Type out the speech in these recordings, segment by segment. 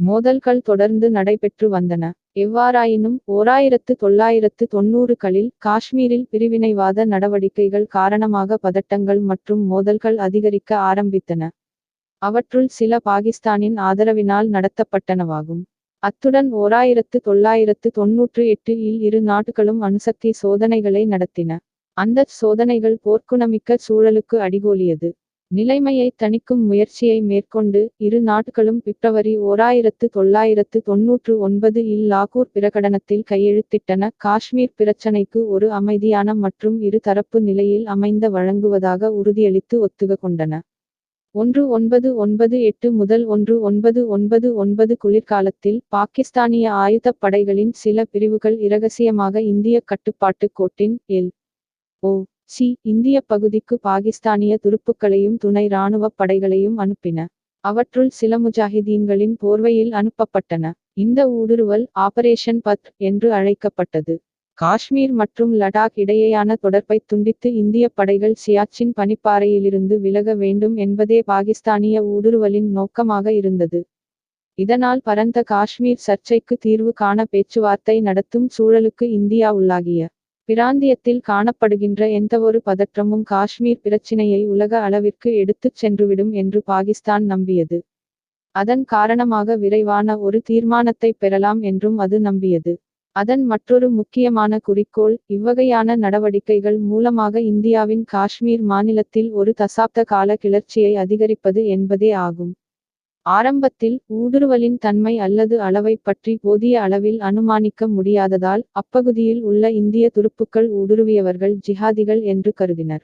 மோதல்கள் தொடர்ந்து நடைபெற்று வந்தன. எவ்வாறாயினும் 1990களில் காஷ்மீரில் பிரிவினைவாத நடவடிக்கைகள் காரணமாக பதட்டங்கள் மற்றும் மோதல்கள் அதிகரிக்க ஆரம்பித்தன. அவற்றுள் சில பாகிஸ்தானின் ஆதரவினால் நடத்தப்பட்டனவாகும். அத்துடன் 1998இல் இரு நாடுகளும் அணுசக்தி சோதனைகளை நடத்தின. அந்தச் சோதனைகள் போர்க்குணமிக்க சூழலுக்கு அடிகோலியது. நிலைமையை தணிக்கும் முயற்சியை மேற்கொண்டு இரு நாடுகளும் பிப்ரவரி 1999இல் லாகூர் பிரகடனத்தில் கையெழுத்திட்டன. காஷ்மீர் பிரச்சினைக்கு ஒரு அமைதியான மற்றும் இரு தரப்பு நிலையில் அமைந்த வழங்குவதாக உறுதியளித்து ஒத்துக கொண்டன. 1998 முதல் 1999 குளிர்காலத்தில் பாகிஸ்தானிய ஆயுதப் படைகளின் சில பிரிவுகள் இரகசியமாக இந்திய கட்டுப்பாட்டுக் கோட்டின் எல்.ஓ.சி. இந்திய பகுதிக்கு பாகிஸ்தானிய துருப்புக்களையும் துணை இராணுவப் படைகளையும் அனுப்பின. அவற்றுள் சில முஜாஹிதீன்களின் போர்வையில் அனுப்பப்பட்டன. இந்த ஊடுருவல் ஆபரேஷன் பத்ர் என்று அழைக்கப்பட்டது. காஷ்மீர் மற்றும் லடாக் இடையேயான தொடர்பைத் துண்டித்து இந்திய படைகள் சியாச்சின் பனிப்பாறையிலிருந்து விலக வேண்டும் என்பதே பாகிஸ்தானிய ஊடுருவலின் நோக்கமாக இருந்தது. இதனால் பரந்த காஷ்மீர் சர்ச்சைக்கு தீர்வு காண பேச்சுவார்த்தை நடத்தும் சூழலுக்கு இந்தியா உள்ளாகிய. பிராந்தியத்தில் காணப்படுகின்ற எந்தவொரு பதற்றமும் காஷ்மீர் பிரச்சினையை உலக அளவிற்கு எடுத்துச் சென்றுவிடும் என்று பாகிஸ்தான் நம்பியது. அதன் காரணமாக விரைவான ஒரு தீர்மானத்தை பெறலாம் என்றும் அது நம்பியது. அதன் மற்றொரு முக்கியமான குறிக்கோள் இவ்வகையான நடவடிக்கைகள் மூலமாக இந்தியாவின் காஷ்மீர் மாநிலத்தில் ஒரு தசாப்த கால கிளர்ச்சியை அதிகரிப்பது என்பதே ஆகும். ஆரம்பத்தில் ஊடுருவலின் தன்மை அல்லது அளவைப் பற்றி போதிய அளவில் அனுமானிக்க முடியாததால் அப்பகுதியில் உள்ள இந்திய துருப்புக்கள் ஊடுருவியவர்கள் ஜிஹாதிகள் என்று கருதினர்.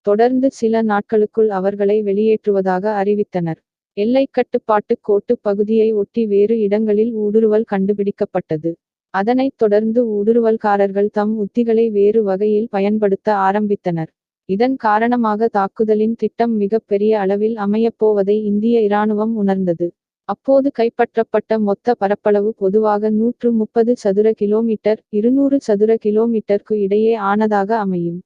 தொடர்ந்து சில நாட்களுக்குள் அவர்களை வெளியேற்றுவதாக அறிவித்தனர். எல்லைக்கட்டுப்பாட்டுக் கோட்டுப் பகுதியை ஒட்டி வேறு இடங்களில் ஊடுருவல் கண்டுபிடிக்கப்பட்டது. அதனைத் தொடர்ந்து ஊடுருவல்காரர்கள் தம் உத்திகளை வேறு வகையில் பயன்படுத்த ஆரம்பித்தனர். இதன் காரணமாக தாக்குதலின் திட்டம் மிகப் பெரிய அளவில் அமையப்போவதை இந்திய இராணுவம் உணர்ந்தது. அப்போது கைப்பற்றப்பட்ட மொத்த பரப்பளவு பொதுவாக 130 சதுர கிலோமீட்டர் 200 சதுர கிலோமீட்டருக்கு இடையே ஆனதாக அமையும்.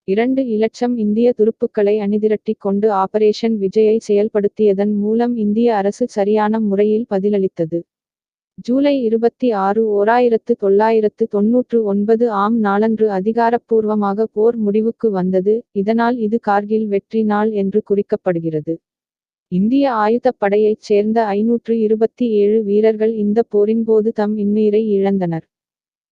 2,00,000 இந்திய துருப்புக்களை அணிதிரட்டிக் கொண்டு ஆபரேஷன் விஜயை செயல்படுத்தியதன் மூலம் இந்திய அரசு சரியான முறையில் பதிலளித்தது. ஜூலை 26, 1999 ஆம் நாளன்று அதிகாரப்பூர்வமாக போர் முடிவுக்கு வந்தது. இதனால் இது கார்கில் வெற்றி நாள் என்று குறிக்கப்படுகிறது. இந்திய ஆயுதப் படையைச் சேர்ந்த 527 வீரர்கள் இந்த போரின்போது தம் இன்னுயிரை இழந்தனர்.